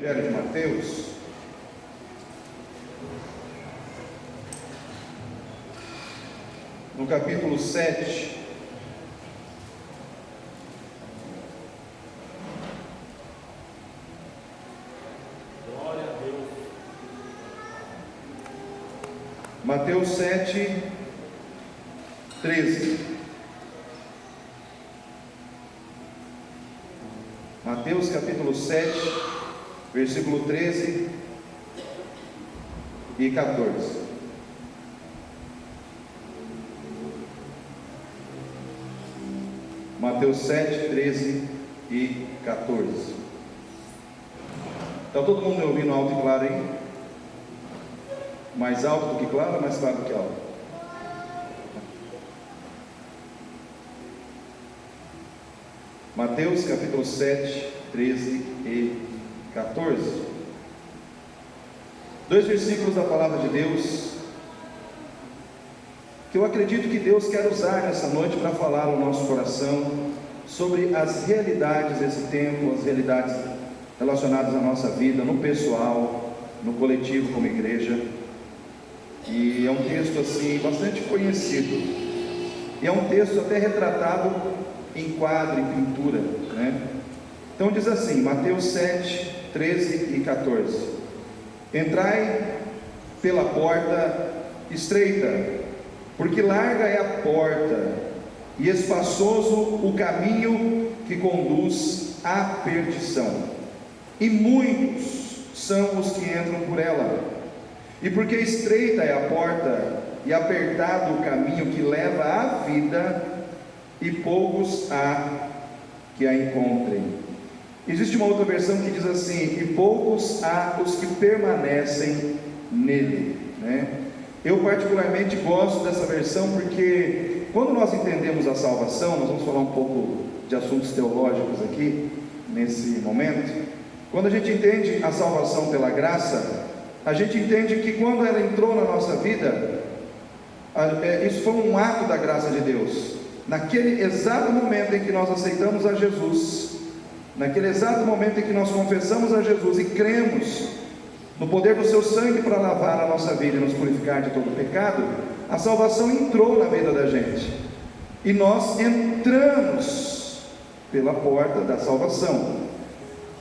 Evangelho de Mateus, no capítulo 7, glória a Deus. Mateus 7, 13. Mateus capítulo 7, versículo 13 e 14. Mateus 7, 13 e 14. Está todo mundo me ouvindo alto e claro aí? Mais alto do que claro ou mais claro do que alto? Mateus capítulo 7, 13 e 14. Dois versículos da palavra de Deus que eu acredito que Deus quer usar nessa noite para falar ao nosso coração sobre as realidades desse tempo, as realidades relacionadas à nossa vida, no pessoal, no coletivo como igreja. E é um texto assim bastante conhecido, e é um texto até retratado em quadro, em pintura, né? Então diz assim, Mateus 7, 13 e 14: Entrai pela porta estreita, porque larga é a porta, e espaçoso o caminho que conduz à perdição, e muitos são os que entram por ela. E porque estreita é a porta, e apertado o caminho que leva à vida, e poucos há que a encontrem. Existe uma outra versão que diz assim: e poucos há os que permanecem nele, né? Eu particularmente gosto dessa versão porque quando nós entendemos a salvação, nós vamos falar um pouco de assuntos teológicos aqui nesse momento. Quando a gente entende a salvação pela graça, a gente entende que quando ela entrou na nossa vida, isso foi um ato da graça de Deus. Naquele exato momento em que nós aceitamos a Jesus, naquele exato momento em que nós confessamos a Jesus e cremos no poder do seu sangue para lavar a nossa vida e nos purificar de todo pecado, a salvação entrou na vida da gente, e nós entramos pela porta da salvação,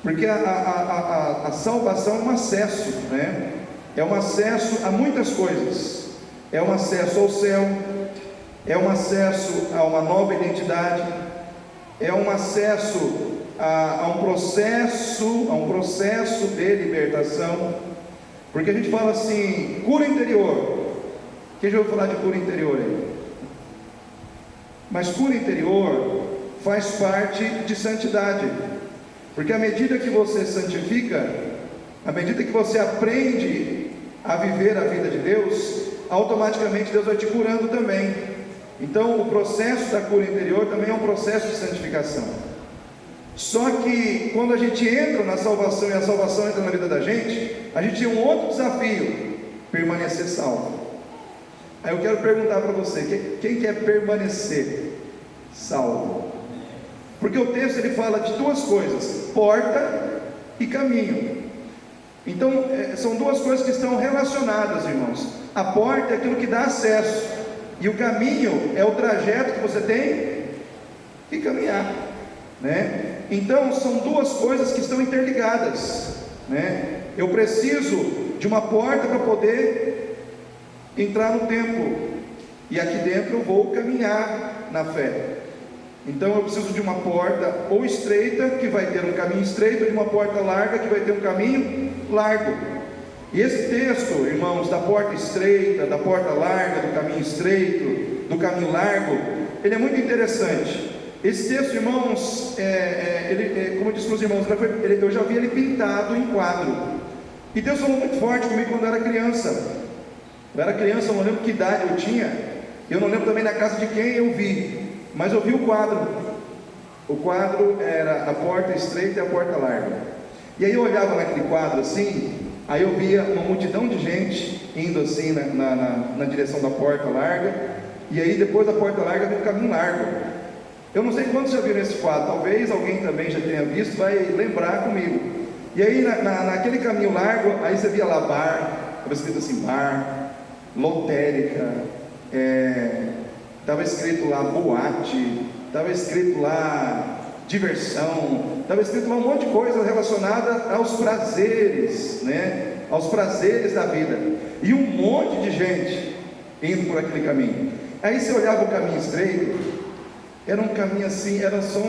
porque a salvação é um acesso, né? É um acesso a muitas coisas, é um acesso ao céu, é um acesso a uma nova identidade, é um acesso a um processo de libertação, porque a gente fala assim, cura interior. Quem já ouviu falar de cura interior aí? Mas cura interior faz parte de santidade, porque à medida que você santifica, à medida que você aprende a viver a vida de Deus, automaticamente Deus vai te curando também. Então o processo da cura interior também é um processo de santificação. Só que quando a gente entra na salvação e a salvação entra na vida da gente, a gente tem um outro desafio: permanecer salvo. Aí eu quero perguntar para você, quem quer permanecer salvo? Porque o texto ele fala de duas coisas: porta e caminho. Então são duas coisas que estão relacionadas, irmãos. A porta é aquilo que dá acesso, e o caminho é o trajeto que você tem que caminhar, né? Então são duas coisas que estão interligadas, né? Eu preciso de uma porta para poder entrar no templo, e aqui dentro eu vou caminhar na fé. Então eu preciso de uma porta ou estreita, que vai ter um caminho estreito, ou de uma porta larga, que vai ter um caminho largo. E esse texto, irmãos, da porta estreita, da porta larga, do caminho estreito, do caminho largo, ele é muito interessante. Esse texto, irmãos, como eu disse para os irmãos, eu já vi ele pintado em quadro. E Deus falou muito forte comigo quando eu era criança. Eu era criança, eu não lembro que idade eu tinha, eu não lembro também na casa de quem eu vi, mas eu vi o quadro. O quadro era a porta estreita e a porta larga. E aí eu olhava naquele quadro assim, aí eu via uma multidão de gente indo assim na direção da porta larga, e aí depois da porta larga vem um caminho largo. Eu não sei quantos já viram esse quadro, talvez alguém também já tenha visto, vai lembrar comigo. E aí naquele caminho largo, aí você via lá bar, estava escrito assim, bar, lotérica, estava escrito lá boate, estava escrito lá diversão, estava escrito lá um monte de coisa relacionada aos prazeres, né? Aos prazeres da vida, e um monte de gente indo por aquele caminho. Aí você olhava o caminho estreito, era um caminho assim, era só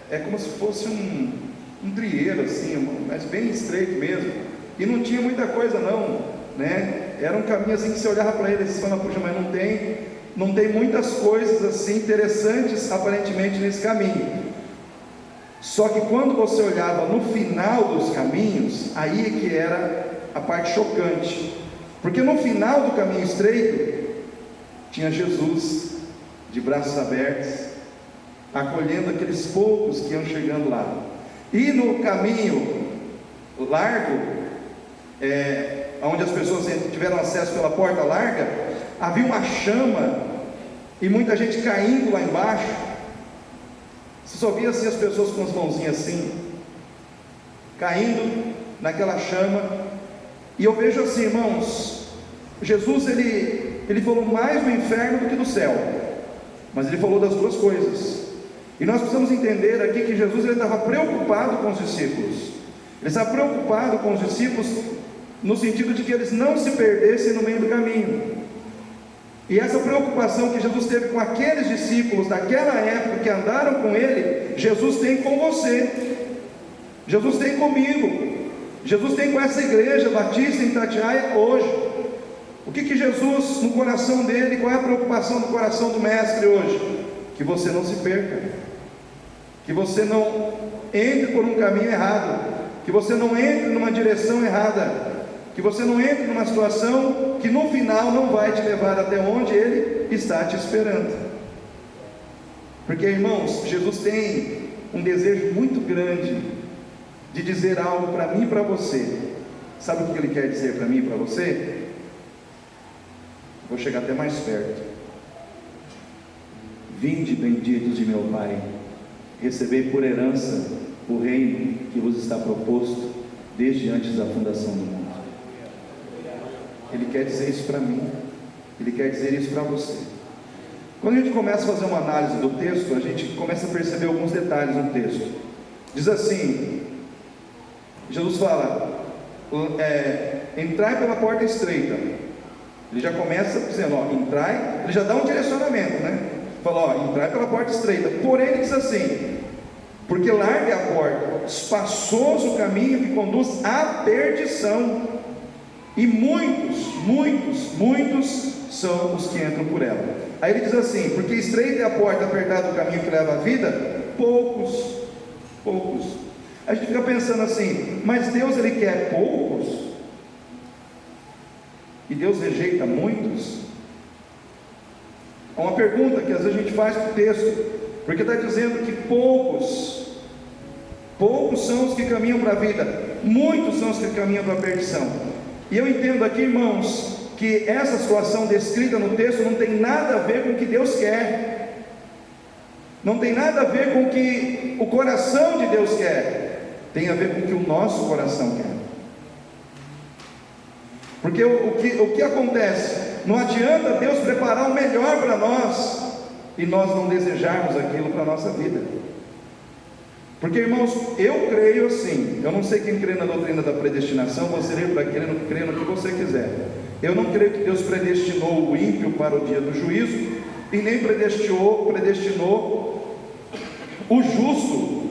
é como se fosse um trieiro assim, mas bem estreito mesmo, e não tinha muita coisa não, né? Era um caminho assim que você olhava para ele e você falava, puxa, mas não tem muitas coisas assim interessantes aparentemente nesse caminho. Só que quando você olhava no final dos caminhos, aí é que era a parte chocante, porque no final do caminho estreito tinha Jesus de braços abertos, acolhendo aqueles poucos que iam chegando lá. E no caminho largo, onde as pessoas tiveram acesso pela porta larga, havia uma chama e muita gente caindo lá embaixo. Você só via assim as pessoas com as mãozinhas assim, caindo naquela chama. E eu vejo assim, irmãos, Jesus ele falou mais do inferno do que do céu, mas ele falou das duas coisas. E nós precisamos entender aqui que Jesus ele estava preocupado com os discípulos. Ele estava preocupado com os discípulos no sentido de que eles não se perdessem no meio do caminho. E essa preocupação que Jesus teve com aqueles discípulos daquela época que andaram com ele, Jesus tem com você, Jesus tem comigo, Jesus tem com essa igreja batista em Itatiaia hoje. O que Jesus no coração dele, qual é a preocupação do coração do mestre hoje? Que você não se perca, que você não entre por um caminho errado, que você não entre numa direção errada, que você não entre numa situação que no final não vai te levar até onde Ele está te esperando. Porque, irmãos, Jesus tem um desejo muito grande de dizer algo para mim e para você. Sabe o que Ele quer dizer para mim e para você? Vou chegar até mais perto. Vinde, benditos de meu Pai, recebei por herança o reino que vos está proposto desde antes da fundação do mundo. Ele quer dizer isso para mim, Ele quer dizer isso para você. Quando a gente começa a fazer uma análise do texto, a gente começa a perceber alguns detalhes no texto. Diz assim, Jesus fala, entrai pela porta estreita. Ele já começa dizendo, entrai, ele já dá um direcionamento, né? Fala, entrai pela porta estreita. Porém ele diz assim, porque larga é a porta, espaçoso o caminho que conduz à perdição, e muitos são os que entram por ela. Aí ele diz assim, porque estreita é a porta, apertado o caminho que leva à vida, poucos. A gente fica pensando assim, mas Deus ele quer poucos? E Deus rejeita muitos? É uma pergunta que às vezes a gente faz para o texto, porque está dizendo que poucos são os que caminham para a vida, muitos são os que caminham para a perdição. E eu entendo aqui, irmãos, que essa situação descrita no texto não tem nada a ver com o que Deus quer, não tem nada a ver com o que o coração de Deus quer, tem a ver com o que o nosso coração quer. Porque o que acontece? Não adianta Deus preparar o melhor para nós e nós não desejarmos aquilo para a nossa vida. Porque, irmãos, eu creio assim, eu não sei quem crê na doutrina da predestinação, você lê para aquele que crê no que você quiser. Eu não creio que Deus predestinou o ímpio para o dia do juízo, e nem predestinou o justo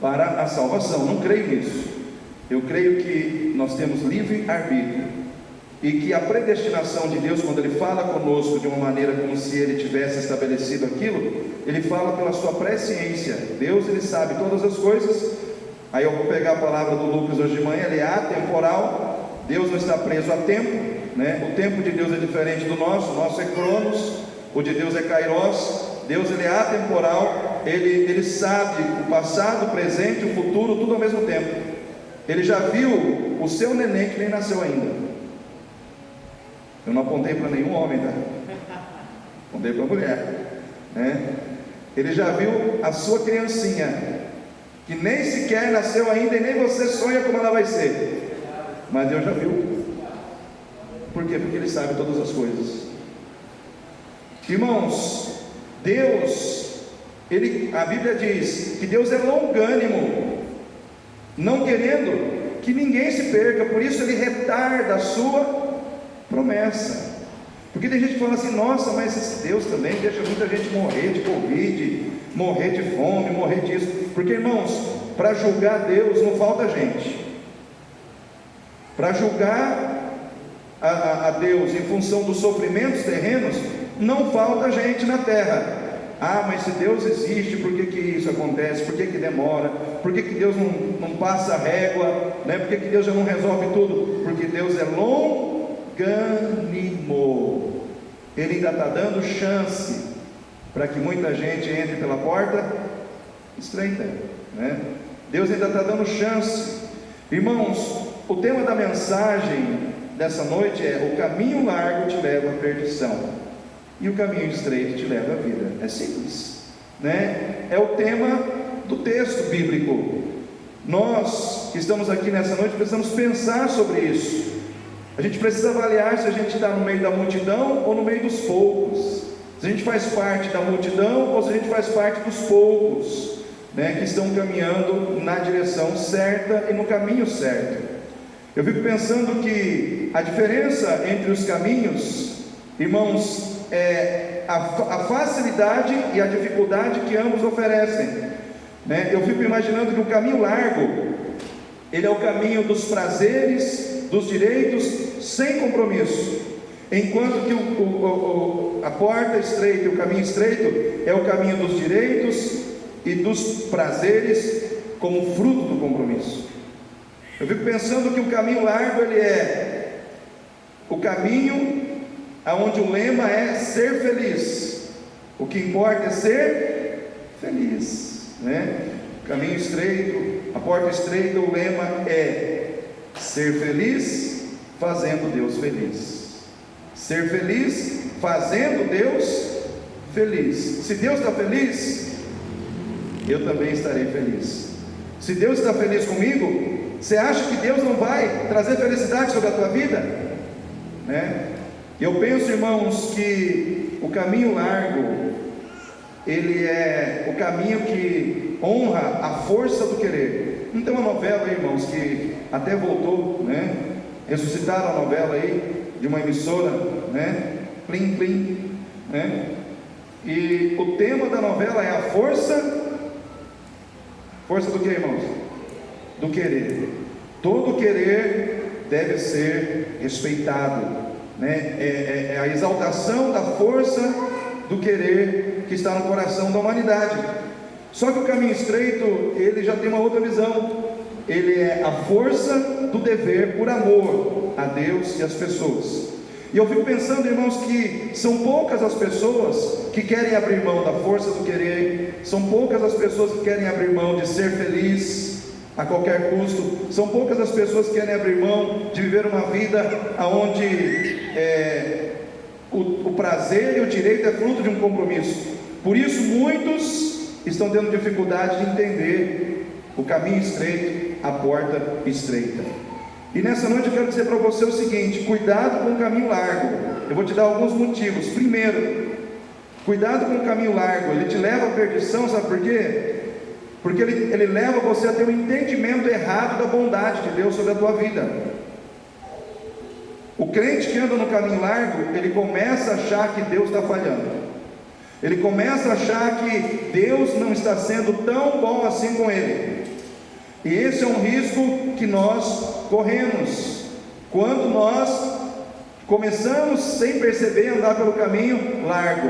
para a salvação, não creio nisso. Eu creio que nós temos livre arbítrio, e que a predestinação de Deus, quando Ele fala conosco de uma maneira como se Ele tivesse estabelecido aquilo, Ele fala pela sua presciência. Deus ele sabe todas as coisas. Aí eu vou pegar a palavra do Lucas hoje de manhã, ele é atemporal, Deus não está preso a tempo, né? O tempo de Deus é diferente do nosso, o nosso é cronos, o de Deus é kairos. Deus ele é atemporal, ele sabe o passado, o presente, o futuro, tudo ao mesmo tempo. Ele já viu o seu neném que nem nasceu ainda. Eu não apontei para nenhum homem, tá? Apontei para a mulher, né? Ele já viu a sua criancinha, que nem sequer nasceu ainda e nem você sonha como ela vai ser, mas Deus já viu. Por quê? Porque Ele sabe todas as coisas. Irmãos, Deus, a Bíblia diz que Deus é longânimo, não querendo que ninguém se perca, por isso Ele retarda a sua promessa. Porque tem gente que fala assim: nossa, mas esse Deus também deixa muita gente morrer de Covid, morrer de fome, morrer disso. Porque, irmãos, para julgar Deus não falta gente. Para julgar a Deus em função dos sofrimentos terrenos, não falta gente na terra. Ah, mas se Deus existe, por que isso acontece? Por que demora? Por que Deus não passa a régua? Né? Por que Deus já não resolve tudo? Porque Deus é longânimo. Ele ainda está dando chance para que muita gente entre pela porta estreita, né? Deus ainda está dando chance. Irmãos, o tema da mensagem dessa noite é: o caminho largo te leva à perdição e o caminho estreito te leva à vida. É simples, né? É o tema do texto bíblico. Nós que estamos aqui nessa noite precisamos pensar sobre isso. A gente precisa avaliar se a gente está no meio da multidão ou no meio dos poucos, se a gente faz parte da multidão ou se a gente faz parte dos poucos, né, que estão caminhando na direção certa e no caminho certo. Eu fico pensando que a diferença entre os caminhos, irmãos, é a facilidade e a dificuldade que ambos oferecem, né? Eu fico imaginando que o caminho largo, ele é o caminho dos prazeres, dos direitos, sem compromisso, enquanto que a porta estreita e o caminho estreito é o caminho dos direitos e dos prazeres como fruto do compromisso. Eu fico pensando que o caminho largo, ele é o caminho onde o lema é ser feliz. O que importa é ser feliz, né? O caminho estreito, a porta estreita, o lema é ser feliz fazendo Deus feliz. Ser feliz fazendo Deus feliz. Se Deus está feliz, eu também estarei feliz. Se Deus está feliz comigo, você acha que Deus não vai trazer felicidade sobre a tua vida? Né? Eu penso, irmãos, que o caminho largo, ele é o caminho que honra a força do querer. Não tem uma novela aí, irmãos, que até voltou, né? Ressuscitaram a novela aí, de uma emissora, né? Plim, plim, né? E o tema da novela é a força do que, irmãos? Do querer. Todo querer deve ser respeitado, né? É a exaltação da força do querer que está no coração da humanidade. Só que o caminho estreito, ele já tem uma outra visão. Ele é a força do dever por amor a Deus e às pessoas. E eu fico pensando, irmãos, que são poucas as pessoas que querem abrir mão da força do querer, são poucas as pessoas que querem abrir mão de ser feliz a qualquer custo, são poucas as pessoas que querem abrir mão de viver uma vida onde o prazer e o direito é fruto de um compromisso. Por isso muitos estão tendo dificuldade de entender o caminho estreito, a porta estreita. E nessa noite eu quero dizer para você o seguinte: cuidado com o caminho largo. Eu vou te dar alguns motivos. Primeiro, cuidado com o caminho largo, ele te leva à perdição. Sabe por quê? Porque ele leva você a ter um entendimento errado da bondade de Deus sobre a tua vida. O crente que anda no caminho largo, ele começa a achar que Deus está falhando, ele começa a achar que Deus não está sendo tão bom assim com ele. E esse é um risco que nós corremos quando nós começamos sem perceber a andar pelo caminho largo,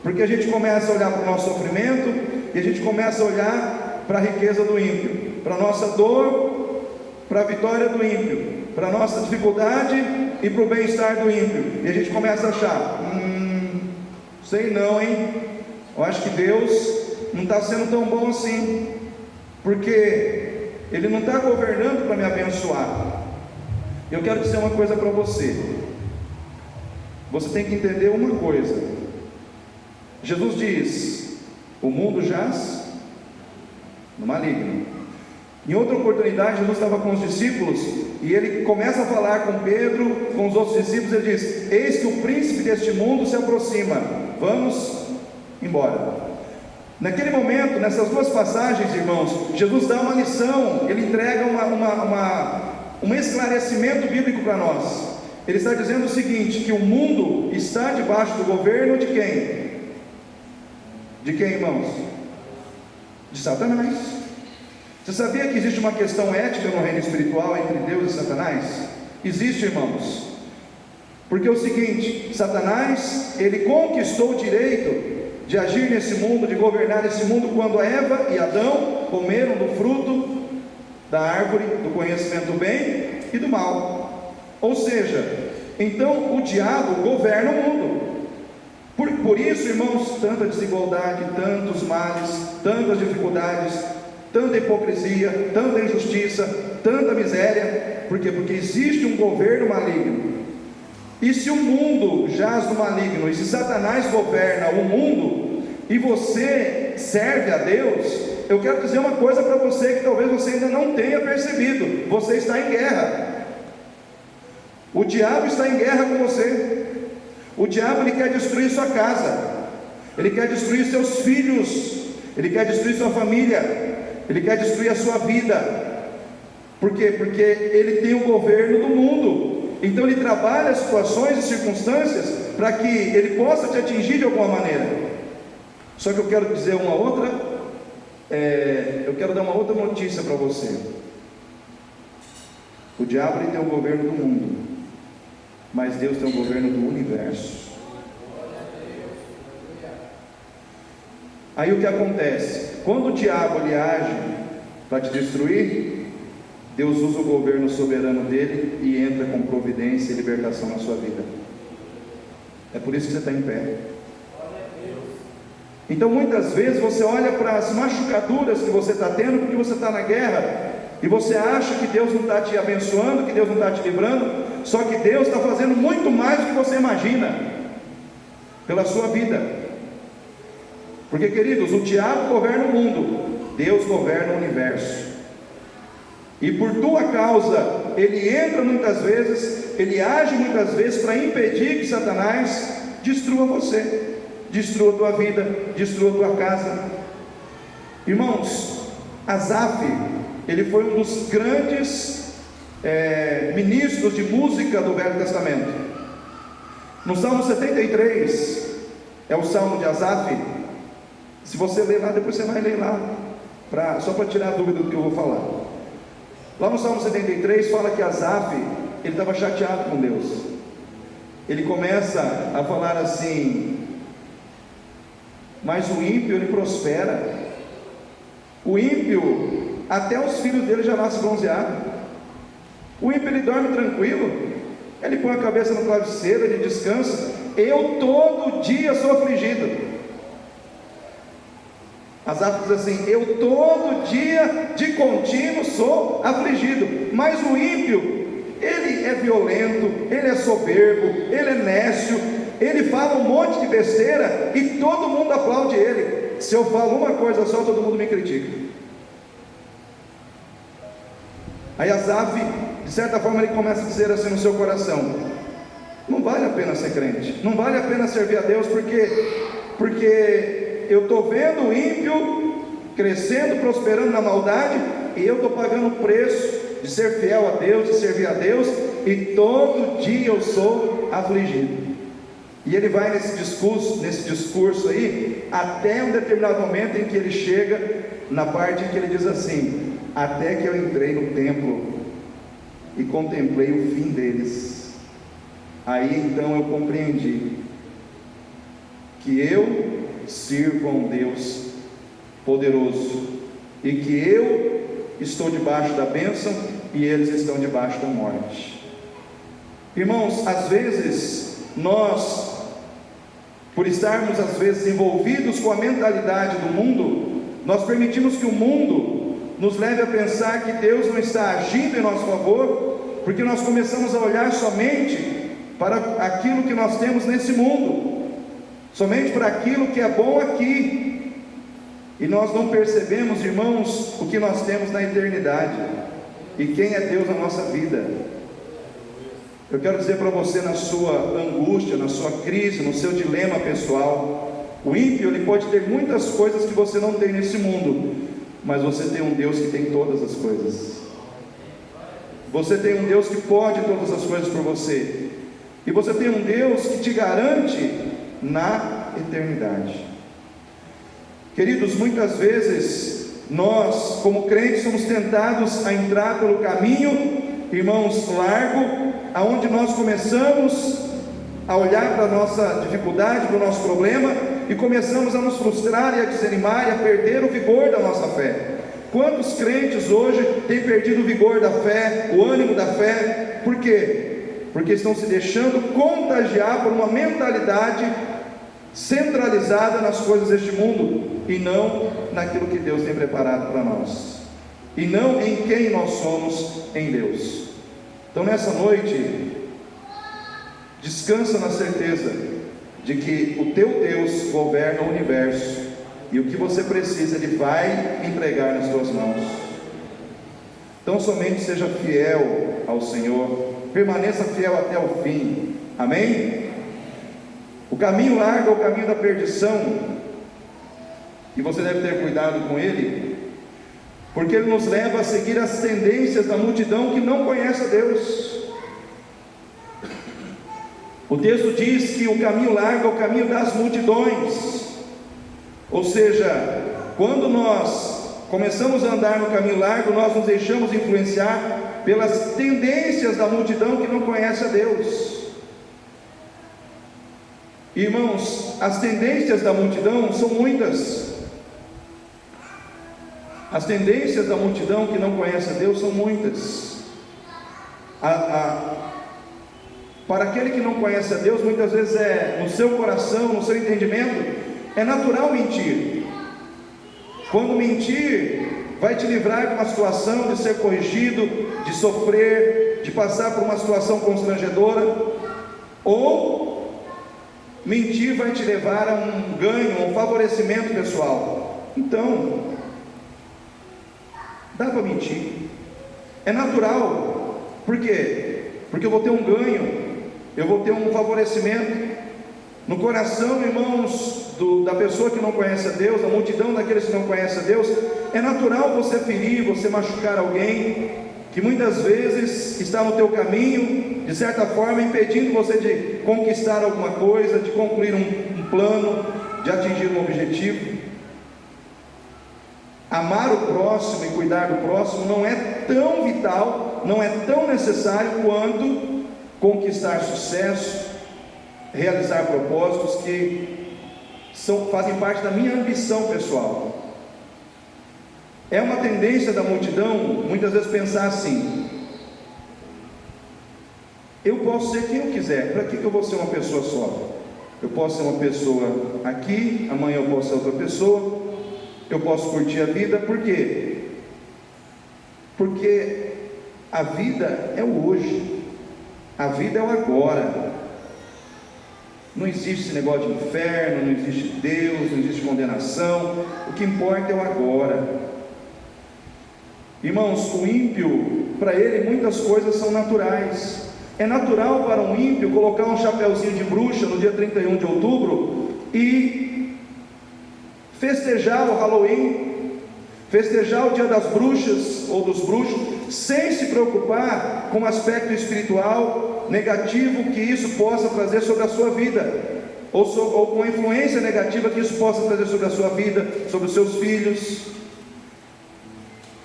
porque a gente começa a olhar para o nosso sofrimento e a gente começa a olhar para a riqueza do ímpio, para a nossa dor, para a vitória do ímpio, para a nossa dificuldade e para o bem-estar do ímpio, e a gente começa a achar, sei não, hein? Eu acho que Deus não está sendo tão bom assim, porque Ele não está governando para me abençoar. Eu quero dizer uma coisa para você. Você tem que entender uma coisa. Jesus diz: o mundo jaz no maligno. Em outra oportunidade, Jesus estava com os discípulos e ele começa a falar com Pedro, com os outros discípulos. Ele diz: eis que o príncipe deste mundo se aproxima, vamos embora. Naquele momento, nessas duas passagens, irmãos, Jesus dá uma lição, ele entrega um esclarecimento bíblico para nós. Ele está dizendo o seguinte: que o mundo está debaixo do governo de quem? De quem, irmãos? De Satanás. Você sabia que existe uma questão ética no reino espiritual entre Deus e Satanás? Existe, irmãos. Porque é o seguinte: Satanás, ele conquistou o direito de agir nesse mundo, de governar esse mundo, quando Eva e Adão comeram do fruto da árvore do conhecimento do bem e do mal. Ou seja, então o diabo governa o mundo. Por isso, irmãos, tanta desigualdade, tantos males, tantas dificuldades, tanta hipocrisia, tanta injustiça, tanta miséria. Por quê? Porque existe um governo maligno. E se o mundo jaz no maligno, e se Satanás governa o mundo, e você serve a Deus, eu quero dizer uma coisa para você que talvez você ainda não tenha percebido: você está em guerra. O diabo está em guerra com você. O diabo, ele quer destruir sua casa, ele quer destruir seus filhos, ele quer destruir sua família, ele quer destruir a sua vida. Por quê? Porque ele tem o governo do mundo. Então ele trabalha situações e circunstâncias para que ele possa te atingir de alguma maneira. Só que eu quero dizer eu quero dar uma outra notícia para você. O diabo, ele tem o governo do mundo, mas Deus tem o governo do universo. Aí o que acontece? Quando o diabo, ele age para te destruir, Deus usa o governo soberano dele e entra com providência e libertação na sua vida. É por isso que você está em pé. Então muitas vezes você olha para as machucaduras que você está tendo, porque você está na guerra, e você acha que Deus não está te abençoando, que Deus não está te livrando. Só que Deus está fazendo muito mais do que você imagina pela sua vida. Porque, queridos, o diabo governa o mundo, Deus governa o universo. E por tua causa, ele entra muitas vezes, ele age muitas vezes para impedir que Satanás destrua você, destrua a tua vida, destrua a tua casa. Irmãos, Asaf, ele foi um dos grandes ministros de música do Velho Testamento. No Salmo 73, é o Salmo de Asaf. Se você ler lá, depois você vai ler lá, só para tirar a dúvida do que eu vou falar. Lá no Salmo 73 fala que Asaf, ele estava chateado com Deus. Ele começa a falar assim: mas o ímpio, ele prospera. O ímpio, até os filhos dele já nascem bronzeados. O ímpio, ele dorme tranquilo, ele põe a cabeça no travesseiro, ele descansa. Eu todo dia sou afligido. Asaf diz assim: eu todo dia de contínuo sou afligido. Mas o ímpio, ele é violento, ele é soberbo, ele é nécio, ele fala um monte de besteira e todo mundo aplaude ele. Se eu falo uma coisa só, todo mundo me critica. Aí Asaf, de certa forma, ele começa a dizer assim no seu coração: não vale a pena ser crente, não vale a pena servir a Deus, porque eu estou vendo o ímpio crescendo, prosperando na maldade, e eu estou pagando o preço de ser fiel a Deus, de servir a Deus, e todo dia eu sou afligido. E ele vai nesse discurso aí, até um determinado momento em que ele chega na parte em que ele diz assim: até que eu entrei no templo e contemplei o fim deles, aí então eu compreendi que eu sirvo a um Deus poderoso, e que eu estou debaixo da bênção e eles estão debaixo da morte. Irmãos, às vezes nós, por estarmos às vezes envolvidos com a mentalidade do mundo, nós permitimos que o mundo nos leve a pensar que Deus não está agindo em nosso favor, porque nós começamos a olhar somente para aquilo que nós temos nesse mundo, somente para aquilo que é bom aqui. E nós não percebemos, irmãos, o que nós temos na eternidade e quem é Deus na nossa vida. Eu quero dizer para você, na sua angústia, na sua crise, no seu dilema pessoal, o ímpio ele pode ter muitas coisas que você não tem nesse mundo, mas você tem um Deus que tem todas as coisas. Você tem um Deus que pode todas as coisas por você, e você tem um Deus que te garante na eternidade. Queridos, muitas vezes nós, como crentes, somos tentados a entrar pelo caminho, irmãos, largo, aonde nós começamos a olhar para a nossa dificuldade, para o nosso problema, e começamos a nos frustrar e a desanimar e a perder o vigor da nossa fé. Quantos crentes hoje têm perdido o vigor da fé, o ânimo da fé? Por quê? Porque estão se deixando contagiar por uma mentalidade centralizada nas coisas deste mundo, e não naquilo que Deus tem preparado para nós, e não em quem nós somos em Deus. Então nessa noite, descansa na certeza de que o teu Deus governa o universo, e o que você precisa Ele vai entregar nas tuas mãos. Então somente seja fiel ao Senhor, permaneça fiel até o fim, amém? O caminho largo é o caminho da perdição, e você deve ter cuidado com ele, porque ele nos leva a seguir as tendências da multidão que não conhece a Deus. O texto diz que o caminho largo é o caminho das multidões, ou seja, quando nós começamos a andar no caminho largo, nós nos deixamos influenciar pelas tendências da multidão que não conhece a Deus. Irmãos, as tendências da multidão são muitas. As tendências da multidão que não conhece a Deus são muitas. Para aquele que não conhece a Deus, muitas vezes no seu coração, no seu entendimento, é natural mentir. Quando mentir, vai te livrar de uma situação, de ser corrigido, de sofrer, de passar por uma situação constrangedora, ou mentir vai te levar a um ganho, um favorecimento pessoal. Então, dá para mentir, é natural. Por quê? Porque eu vou ter um ganho, eu vou ter um favorecimento. No coração, irmãos, da pessoa que não conhece a Deus, da multidão daqueles que não conhecem a Deus, é natural você ferir, você machucar alguém, que muitas vezes está no teu caminho, de certa forma impedindo você de conquistar alguma coisa, de concluir um plano, de atingir um objetivo. Amar o próximo e cuidar do próximo não é tão vital, não é tão necessário quanto conquistar sucesso, realizar propósitos que fazem parte da minha ambição pessoal. É uma tendência da multidão muitas vezes pensar assim: eu posso ser quem eu quiser, para que eu vou ser uma pessoa só? Eu posso ser uma pessoa aqui, amanhã eu posso ser outra pessoa, eu posso curtir a vida. Por quê? Porque a vida é o hoje, a vida é o agora. Não existe esse negócio de inferno, não existe Deus, não existe condenação. O que importa é o agora. Irmãos, o ímpio, para ele muitas coisas são naturais. É natural para um ímpio colocar um chapeuzinho de bruxa no dia 31 de outubro e festejar o Halloween, festejar o dia das bruxas ou dos bruxos, sem se preocupar com o aspecto espiritual negativo que isso possa trazer sobre a sua vida, ou com a influência negativa que isso possa trazer sobre a sua vida, sobre os seus filhos.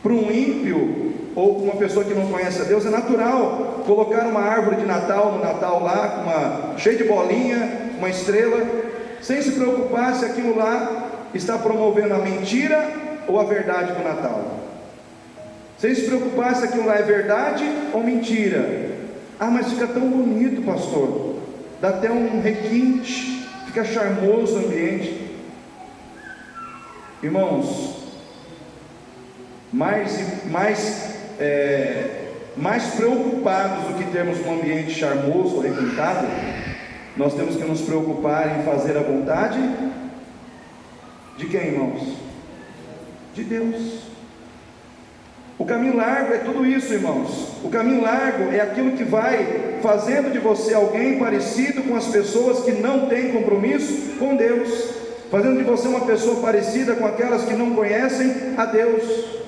Para um ímpio ou para uma pessoa que não conhece a Deus, é natural colocar uma árvore de Natal no Natal lá, cheia de bolinha, uma estrela, sem se preocupar se aquilo lá está promovendo a mentira ou a verdade do Natal, sem se preocupar se aquilo lá é verdade ou mentira. Ah, mas fica tão bonito, pastor, dá até um requinte, fica charmoso o ambiente. Irmãos, mais preocupados do que termos um ambiente charmoso ou requintado, nós temos que nos preocupar em fazer a vontade de quem, irmãos? de Deus. O caminho largo é tudo isso, irmãos. O caminho largo é aquilo que vai fazendo de você alguém parecido com as pessoas que não têm compromisso com Deus, fazendo de você uma pessoa parecida com aquelas que não conhecem a Deus.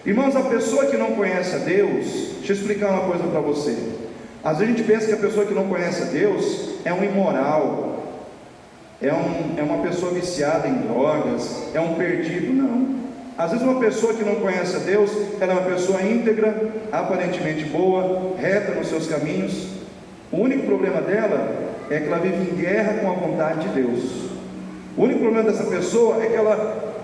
Irmãos, a pessoa que não conhece a Deus, deixa eu explicar uma coisa para você. Às vezes a gente pensa que a pessoa que não conhece a Deus é um imoral, é uma pessoa viciada em drogas, é um perdido. Não. Às vezes uma pessoa que não conhece a Deus, ela é uma pessoa íntegra, aparentemente boa, reta nos seus caminhos. O único problema dela é que ela vive em guerra com a vontade de Deus. O único problema dessa pessoa é que ela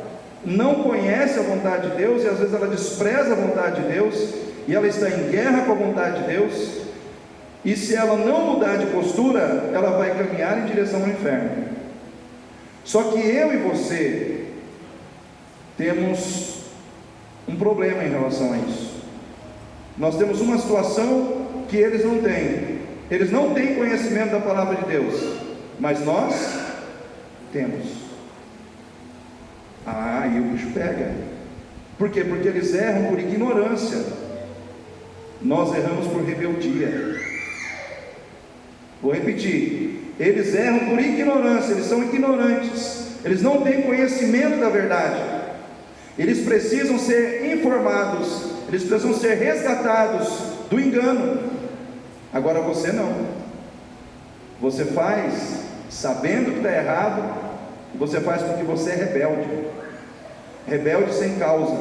não conhece a vontade de Deus, e às vezes ela despreza a vontade de Deus, e ela está em guerra com a vontade de Deus, e se ela não mudar de postura, ela vai caminhar em direção ao inferno. Só que eu e você temos um problema em relação a isso. Nós temos uma situação que eles não têm. Eles não têm conhecimento da palavra de Deus, mas nós temos. E o bicho pega. Por quê? Porque eles erram por ignorância, nós erramos por rebeldia. Vou repetir: eles erram por ignorância, eles são ignorantes, eles não têm conhecimento da verdade. Eles precisam ser informados, eles precisam ser resgatados do engano. Agora você não. Você faz sabendo que está errado, e você faz porque você é rebelde. Rebelde sem causa,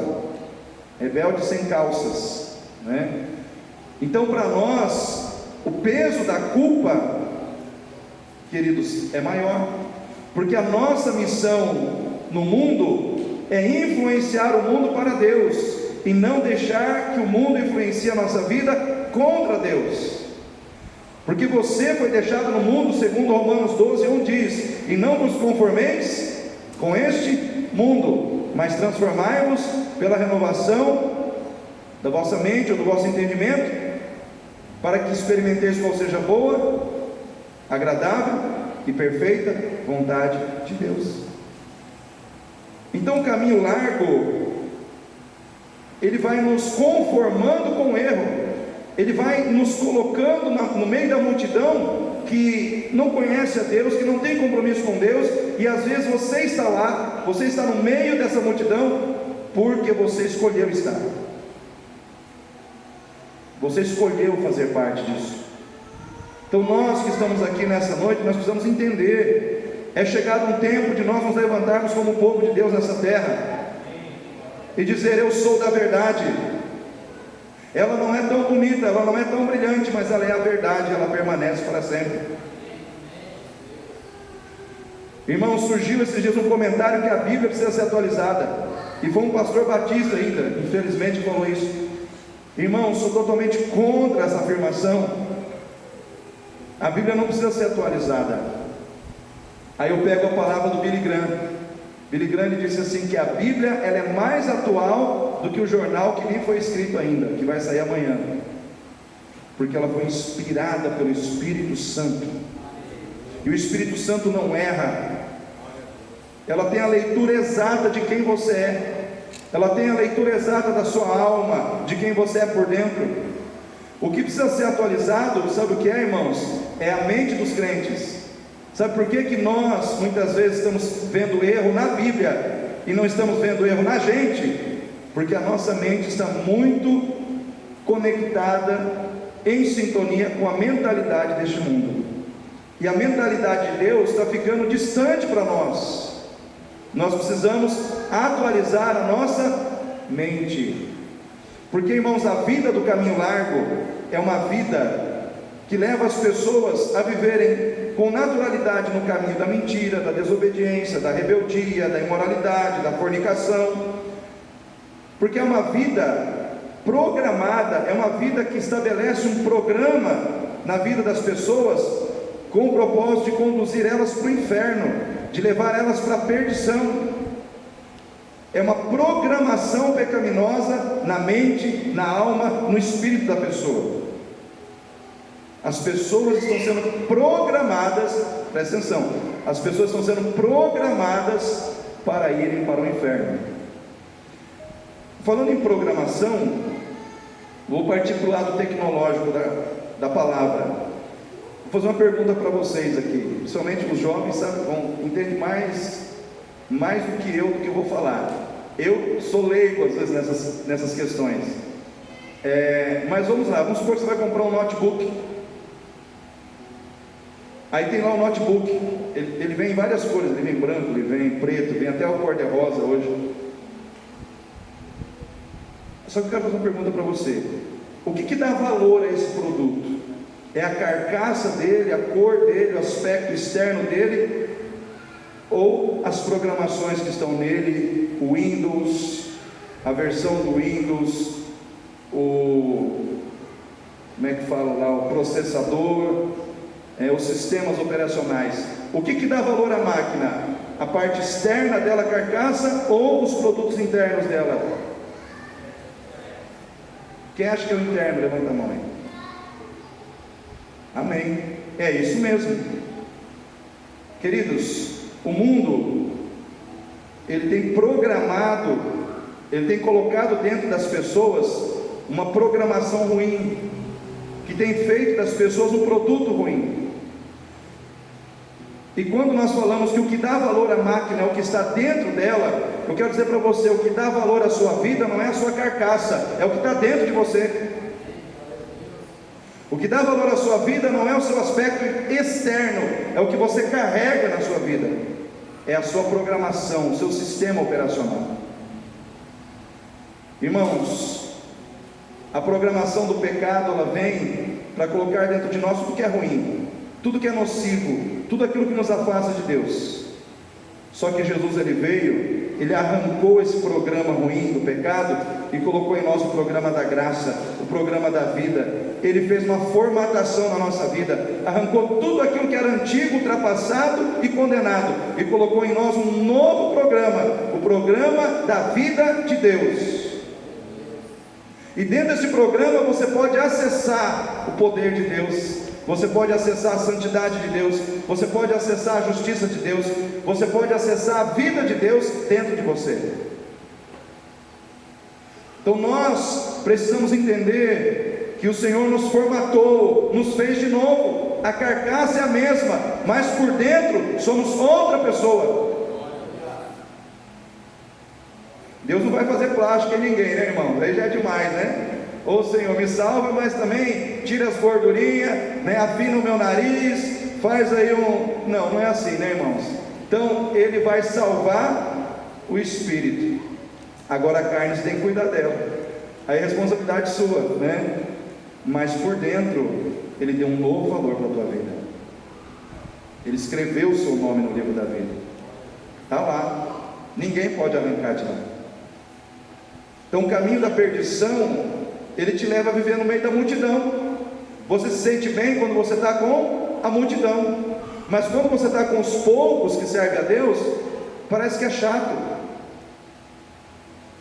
rebelde sem calças, né? Então, para nós, o peso da culpa, queridos, é maior, porque a nossa missão no mundo é influenciar o mundo para Deus, e não deixar que o mundo influencie a nossa vida contra Deus. Porque você foi deixado no mundo, segundo Romanos 12:1 diz: e não vos conformeis com este mundo, mas transformai-vos pela renovação da vossa mente ou do vosso entendimento, para que experimenteis qual seja a boa, agradável e perfeita vontade de Deus. Então o caminho largo, ele vai nos conformando com o erro, ele vai nos colocando no meio da multidão que não conhece a Deus, que não tem compromisso com Deus, e às vezes você está lá, você está no meio dessa multidão, porque você escolheu estar, você escolheu fazer parte disso. Então nós que estamos aqui nessa noite, nós precisamos entender, é chegado um tempo de nós nos levantarmos como povo de Deus nessa terra, e dizer: eu sou da verdade. Ela não é tão bonita, ela não é tão brilhante, mas ela é a verdade, ela permanece para sempre. Irmão, surgiu esses dias um comentário que a Bíblia precisa ser atualizada, e foi um pastor batista ainda, infelizmente, que falou isso. Irmão, sou totalmente contra essa afirmação. A Bíblia não precisa ser atualizada. Aí eu pego a palavra do Billy Graham. Billy Graham disse assim, que a Bíblia ela é mais atual do que o jornal que nem foi escrito ainda, que vai sair amanhã, porque ela foi inspirada pelo Espírito Santo, e o Espírito Santo não erra. Ela tem a leitura exata de quem você é, ela tem a leitura exata da sua alma, de quem você é por dentro. O que precisa ser atualizado, sabe o que é, irmãos? É a mente dos crentes. Sabe por que nós muitas vezes estamos vendo erro na Bíblia e não estamos vendo erro na gente? Porque a nossa mente está muito conectada, em sintonia com a mentalidade deste mundo, e a mentalidade de Deus está ficando distante para nós. Nós precisamos atualizar a nossa mente, porque, irmãos, a vida do caminho largo é uma vida que leva as pessoas a viverem com naturalidade no caminho da mentira, da desobediência, da rebeldia, da imoralidade, da fornicação, porque é uma vida programada, é uma vida que estabelece um programa na vida das pessoas, com o propósito de conduzir elas para o inferno, de levar elas para a perdição. É uma programação pecaminosa na mente, na alma, no espírito da pessoa. As pessoas estão sendo programadas, presta atenção, as pessoas estão sendo programadas para irem para o inferno. Falando em programação, vou partir para o lado tecnológico da palavra. Vou fazer uma pergunta para vocês aqui, principalmente os jovens, sabe, vão entender mais do que eu vou falar. Eu sou leigo às vezes nessas questões. Mas vamos lá, vamos supor que você vai comprar um notebook. Aí tem lá o notebook, ele vem em várias cores, ele vem branco, ele vem preto, vem até o cor-de-rosa hoje. Só que eu quero fazer uma pergunta para você: o que dá valor a esse produto? É a carcaça dele, a cor dele, o aspecto externo dele, ou as programações que estão nele, o Windows, a versão do Windows, como é que fala lá, o processador, os sistemas operacionais? O que dá valor à máquina? A parte externa dela, a carcaça, ou os produtos internos dela? Quem acha que é o interno? Levanta a mão aí. Amém. É isso mesmo. Queridos, o mundo, ele tem programado, ele tem colocado dentro das pessoas uma programação ruim, que tem feito das pessoas um produto ruim. E quando nós falamos que o que dá valor à máquina é o que está dentro dela, eu quero dizer para você: o que dá valor à sua vida não é a sua carcaça, é o que está dentro de você. O que dá valor à sua vida não é o seu aspecto externo, é o que você carrega na sua vida, é a sua programação, o seu sistema operacional. Irmãos, a programação do pecado, ela vem para colocar dentro de nós tudo que é ruim, tudo que é nocivo, tudo aquilo que nos afasta de Deus. Só que Jesus, ele veio, ele arrancou esse programa ruim do pecado e colocou em nós o programa da graça, o programa da vida. Ele fez uma formatação na nossa vida, arrancou tudo aquilo que era antigo, ultrapassado e condenado, e colocou em nós um novo programa, o programa da vida de Deus. E dentro desse programa você pode acessar o poder de Deus, você pode acessar a santidade de Deus, você pode acessar a justiça de Deus, você pode acessar a vida de Deus dentro de você. Então nós precisamos entender que o Senhor nos formatou, nos fez de novo. A carcaça é a mesma, mas por dentro somos outra pessoa. Deus não vai fazer plástico em ninguém, né, irmão? Aí já é demais, né? Ô Senhor, me salva, mas também tira as gordurinhas, né? Afina o meu nariz, faz aí um... Não é assim, né, irmãos? Então Ele vai salvar o espírito. Agora a carne você tem que cuidar dela. Aí é responsabilidade sua, né? Mas por dentro Ele deu um novo valor para a tua vida. Ele escreveu o seu nome no livro da vida. Está lá. Ninguém pode arrancar de lá. Então o caminho da perdição, ele te leva a viver no meio da multidão. Você se sente bem quando você está com a multidão, mas quando você está com os poucos que servem a Deus, parece que é chato.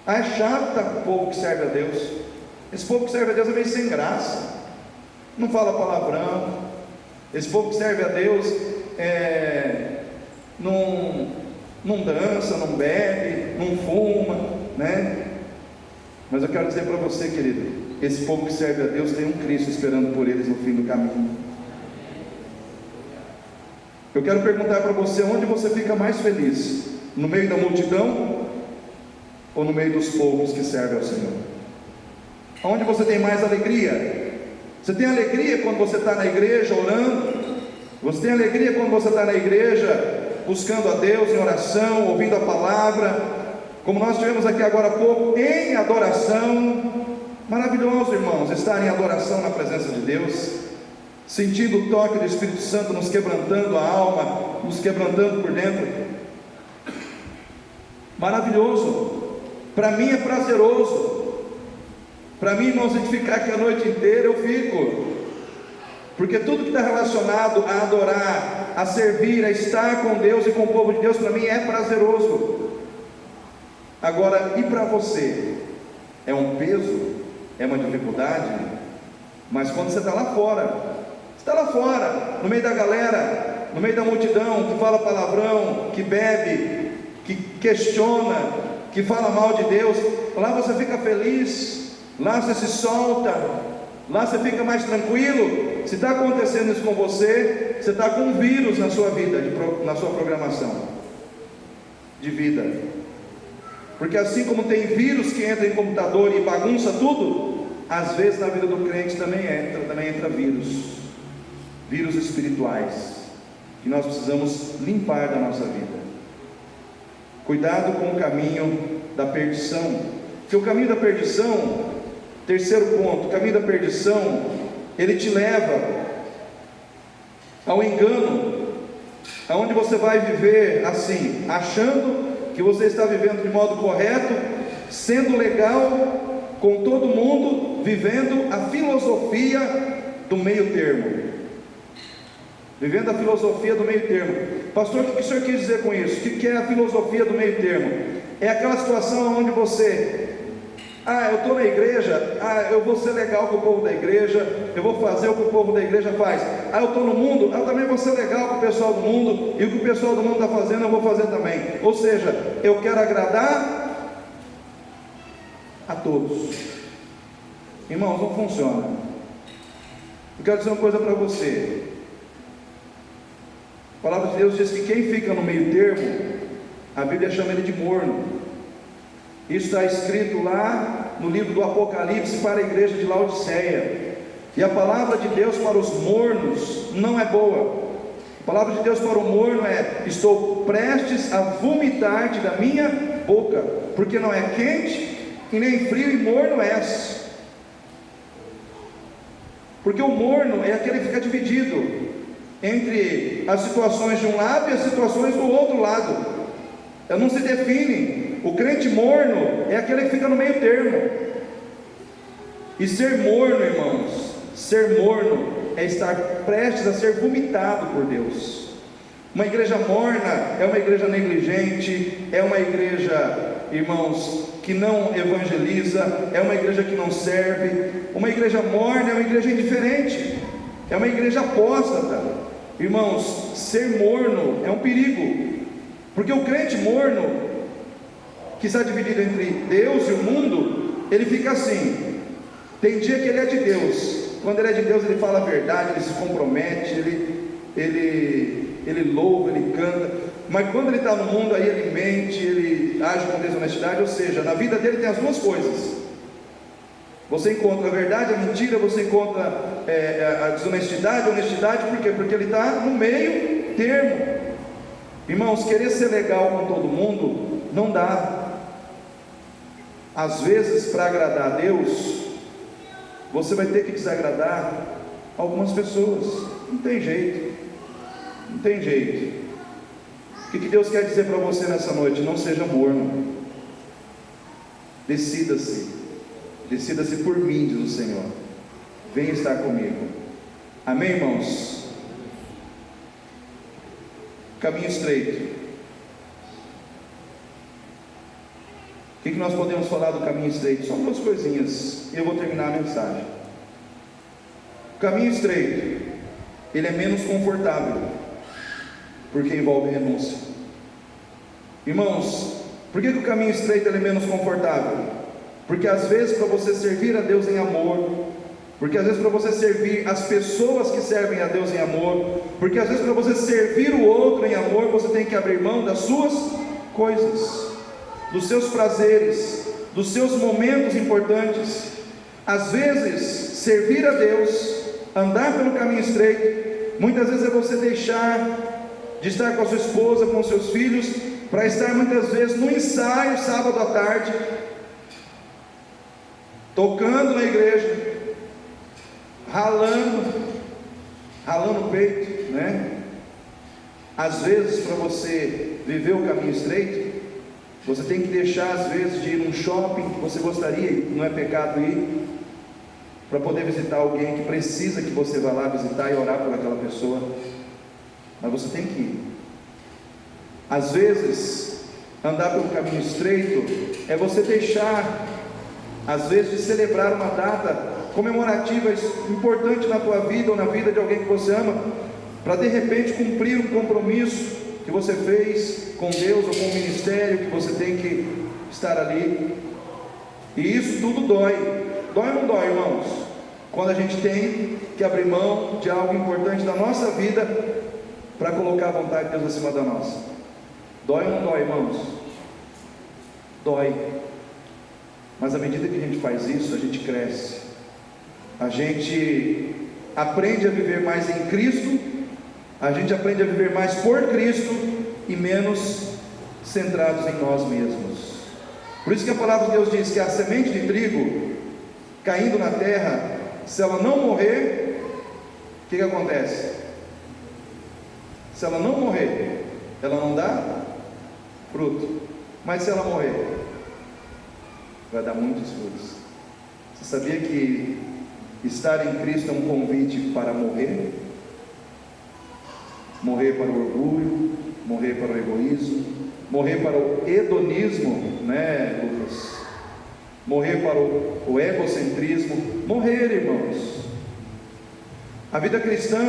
É chato estar com o povo que serve a Deus. Esse povo que serve a Deus é meio sem graça, não fala palavrão. Esse povo que serve a Deus não dança, não bebe, não fuma, né? Mas eu quero dizer para você, querido, esse povo que serve a Deus tem um Cristo esperando por eles no fim do caminho. Eu quero perguntar para você: onde você fica mais feliz? No meio da multidão ou no meio dos povos que servem ao Senhor? Onde você tem mais alegria? Você tem alegria quando você está na igreja orando? Você tem alegria quando você está na igreja buscando a Deus em oração, ouvindo a palavra, como nós tivemos aqui agora há pouco, em adoração? Maravilhoso, irmãos, estar em adoração na presença de Deus, sentindo o toque do Espírito Santo nos quebrantando a alma, nos quebrantando por dentro. Maravilhoso. Para mim é prazeroso. Para mim, irmãos, de ficar aqui a noite inteira, eu fico, porque tudo que está relacionado a adorar, a servir, a estar com Deus e com o povo de Deus, para mim é prazeroso. Agora, e para você? É um peso? É uma dificuldade? Mas quando você está lá fora, no meio da galera, no meio da multidão, que fala palavrão, que bebe, que questiona, que fala mal de Deus, lá você fica feliz, lá você se solta, lá você fica mais tranquilo. Se está acontecendo isso com você, você está com um vírus na sua vida, na sua programação de vida. Porque assim como tem vírus que entra em computador e bagunça tudo, às vezes na vida do crente também entra vírus espirituais, que nós precisamos limpar da nossa vida. Cuidado com o caminho da perdição, porque o caminho da perdição, terceiro ponto, o caminho da perdição, ele te leva ao engano, aonde você vai viver assim, achando que você está vivendo de modo correto, sendo legal com todo mundo, vivendo a filosofia do meio termo. Vivendo a filosofia do meio termo. Pastor, o que o senhor quis dizer com isso? O que é a filosofia do meio termo? É aquela situação onde você, eu estou na igreja, eu vou ser legal com o povo da igreja, eu vou fazer o que o povo da igreja faz. Eu estou no mundo, eu também vou ser legal com o pessoal do mundo, e o que o pessoal do mundo está fazendo, eu vou fazer também. Ou seja, eu quero agradar a todos. Irmãos, não funciona. Eu quero dizer uma coisa para você. A palavra de Deus diz que quem fica no meio termo, a Bíblia chama ele de morno. Isso está escrito lá no livro do Apocalipse para a igreja de Laodiceia. E a palavra de Deus para os mornos não é boa. A palavra de Deus para o morno é: estou prestes a vomitar-te da minha boca, porque não é quente e nem frio, e morno és. Porque o morno é aquele que fica dividido entre as situações de um lado e as situações do outro lado. Não se define. O crente morno é aquele que fica no meio termo. E ser morno, irmãos, ser morno é estar prestes a ser vomitado por Deus. Uma igreja morna é uma igreja negligente, é uma igreja, irmãos, que não evangeliza, é uma igreja que não serve. Uma igreja morna é uma igreja indiferente, é uma igreja apóstata. Irmãos, ser morno é um perigo, porque o crente morno, que está dividido entre Deus e o mundo, ele fica assim. Tem dia que ele é de Deus. Quando ele é de Deus, ele fala a verdade, ele se compromete, ele louva, ele canta. Mas quando ele está no mundo, aí ele mente, ele age com desonestidade. Ou seja, na vida dele tem as duas coisas. Você encontra a verdade, a mentira, você encontra a desonestidade, a honestidade. Por quê? Porque ele está no meio termo. Irmãos, querer ser legal com todo mundo não dá. Às vezes, para agradar a Deus, você vai ter que desagradar algumas pessoas. Não tem jeito. Não tem jeito. O que Deus quer dizer para você nessa noite? Não seja morno. Decida-se. Decida-se por mim, diz o Senhor. Venha estar comigo. Amém, irmãos? Caminho estreito. O que nós podemos falar do caminho estreito? Só duas coisinhas e eu vou terminar a mensagem. O caminho estreito, ele é menos confortável, porque envolve renúncia. Irmãos, por que o caminho estreito ele é menos confortável? Porque às vezes para você servir a Deus em amor, porque às vezes para você servir as pessoas que servem a Deus em amor, porque às vezes para você servir o outro em amor, você tem que abrir mão das suas coisas, dos seus prazeres, dos seus momentos importantes. Às vezes, servir a Deus, andar pelo caminho estreito, muitas vezes é você deixar de estar com a sua esposa, com os seus filhos, para estar muitas vezes no ensaio, sábado à tarde, tocando na igreja, ralando o peito, né? Às vezes, para você viver o caminho estreito, você tem que deixar às vezes de ir num shopping que você gostaria, não é pecado ir, para poder visitar alguém que precisa que você vá lá visitar e orar por aquela pessoa. Mas você tem que ir. Às vezes, andar pelo caminho estreito é você deixar, às vezes, de celebrar uma data comemorativa importante na tua vida ou na vida de alguém que você ama, para de repente cumprir um compromisso que você fez com Deus ou com o ministério que você tem que estar ali. E isso tudo dói. Dói ou não dói, irmãos? Quando a gente tem que abrir mão de algo importante da nossa vida para colocar a vontade de Deus acima da nossa. Dói ou não dói, irmãos? Dói. Mas à medida que a gente faz isso, a gente cresce. A gente aprende a viver mais em Cristo, a gente aprende a viver mais por Cristo e menos centrados em nós mesmos. Por isso que a palavra de Deus diz que a semente de trigo caindo na terra, se ela não morrer, o que acontece? Se ela não morrer, ela não dá fruto. Mas se ela morrer, vai dar muitos frutos. Você sabia que estar em Cristo é um convite para morrer? Morrer para o orgulho, morrer para o egoísmo, morrer para o hedonismo, né, Lucas? Morrer para o egocentrismo. Morrer, irmãos. A vida cristã,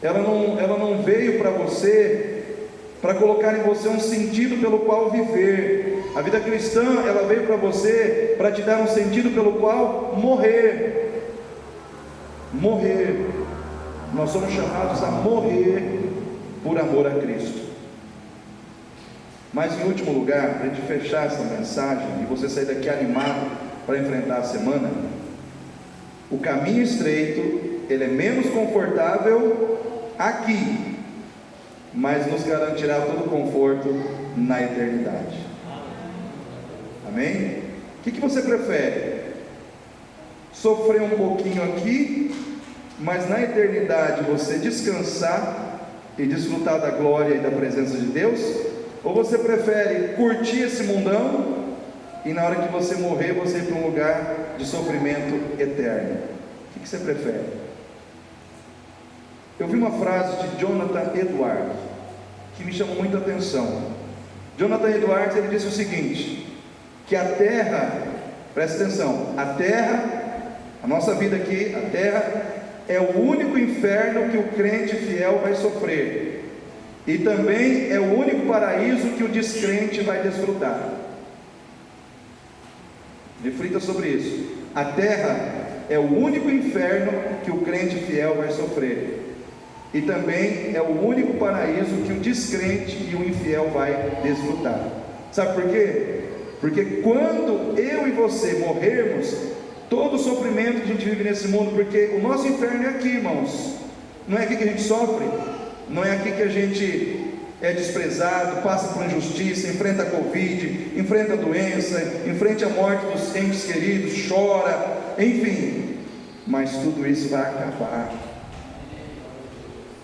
ela não veio para você para colocar em você um sentido pelo qual viver. A vida cristã, ela veio para você para te dar um sentido pelo qual morrer. Morrer. Nós somos chamados a morrer por amor a Cristo. Mas em último lugar, para a gente fechar essa mensagem e você sair daqui animado para enfrentar a semana, o caminho estreito, ele é menos confortável aqui, mas nos garantirá todo o conforto na eternidade. Amém? O que você prefere? Sofrer um pouquinho aqui, mas na eternidade você descansar e desfrutar da glória e da presença de Deus? Ou você prefere curtir esse mundão e na hora que você morrer você ir para um lugar de sofrimento eterno? O que você prefere? Eu vi uma frase de Jonathan Edwards que me chamou muita atenção. Jonathan Edwards, ele disse o seguinte: que a terra, presta atenção, a terra, a nossa vida aqui, a terra é o único inferno que o crente fiel vai sofrer, e também é o único paraíso que o descrente vai desfrutar. Reflita sobre isso. A terra é o único inferno que o crente fiel vai sofrer, e também é o único paraíso que o descrente e o infiel vai desfrutar. Sabe por quê? Porque quando eu e você morrermos, todo o sofrimento que a gente vive nesse mundo, porque o nosso inferno é aqui, irmãos, não é aqui que a gente sofre, não é aqui que a gente é desprezado, passa por injustiça, enfrenta a Covid, enfrenta a doença, enfrenta a morte dos entes queridos, chora, enfim, mas tudo isso vai acabar.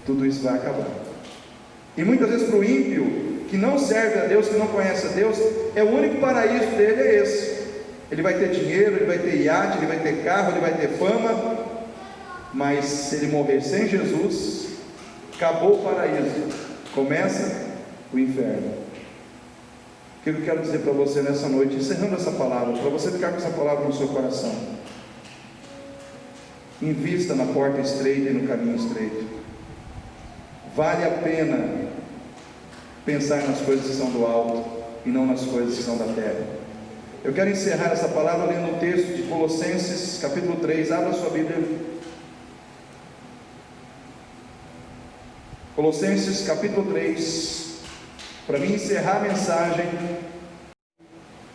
Tudo isso vai acabar. E muitas vezes para o ímpio, que não serve a Deus, que não conhece a Deus, é o único paraíso dele é esse. Ele vai ter dinheiro, ele vai ter iate, ele vai ter carro, ele vai ter fama, mas se ele morrer sem Jesus, acabou o paraíso, começa o inferno. O que eu quero dizer para você nessa noite, encerrando essa palavra, para você ficar com essa palavra no seu coração: invista na porta estreita e no caminho estreito. Vale a pena pensar nas coisas que são do alto e não nas coisas que são da terra. Eu quero encerrar essa palavra lendo o texto de Colossenses capítulo 3, abra sua Bíblia. Colossenses capítulo 3, para mim encerrar a mensagem,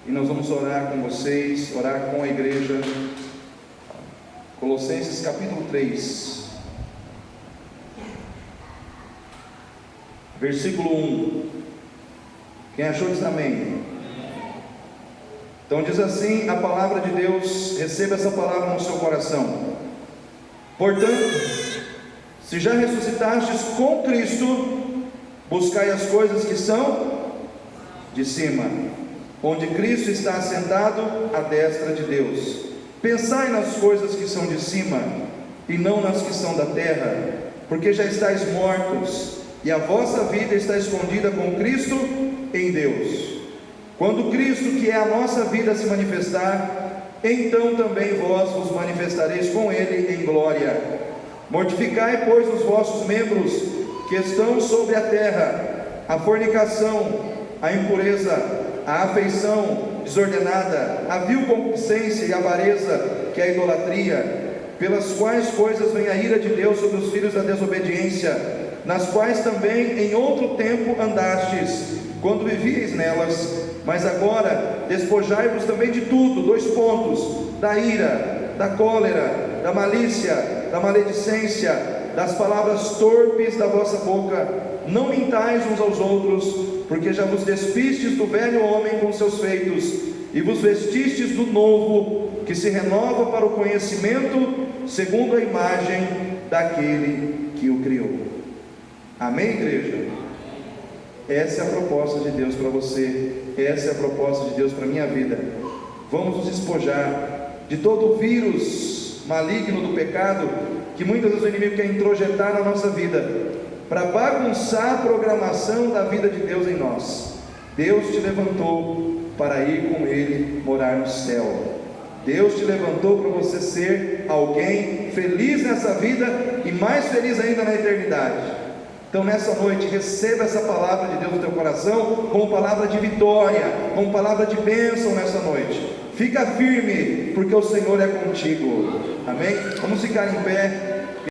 e nós vamos orar com vocês, orar com a igreja. Colossenses capítulo 3, versículo 1. Quem achou diz amém. Então diz assim a palavra de Deus, receba essa palavra no seu coração. Portanto, se já ressuscitastes com Cristo, buscai as coisas que são de cima, onde Cristo está assentado à destra de Deus. Pensai nas coisas que são de cima, e não nas que são da terra, porque já estáis mortos, e a vossa vida está escondida com Cristo em Deus. Quando Cristo, que é a nossa vida, se manifestar, então também vós vos manifestareis com Ele em glória. Mortificai, pois, os vossos membros que estão sobre a terra: a fornicação, a impureza, a afeição, desordenada, a vil concupiscência e avareza, que é a idolatria, pelas quais coisas vem a ira de Deus sobre os filhos da desobediência, nas quais também em outro tempo andastes, quando vivíeis nelas, mas agora despojai-vos também de tudo, da ira, da cólera, da malícia, da maledicência, das palavras torpes da vossa boca. Não mintais uns aos outros, porque já vos despistes do velho homem com seus feitos, e vos vestistes do novo, que se renova para o conhecimento, segundo a imagem daquele que o criou. Amém, igreja? Essa é a proposta de Deus para você, essa é a proposta de Deus para a minha vida. Vamos nos despojar de todo o vírus maligno do pecado, que muitas vezes o inimigo quer introjetar na nossa vida, para bagunçar a programação da vida de Deus em nós. Deus te levantou para ir com Ele morar no céu. Deus te levantou para você ser alguém feliz nessa vida e mais feliz ainda na eternidade. Então nessa noite receba essa palavra de Deus no teu coração, como palavra de vitória, como palavra de bênção nessa noite. Fica firme, porque o Senhor é contigo. Amém? Vamos ficar em pé.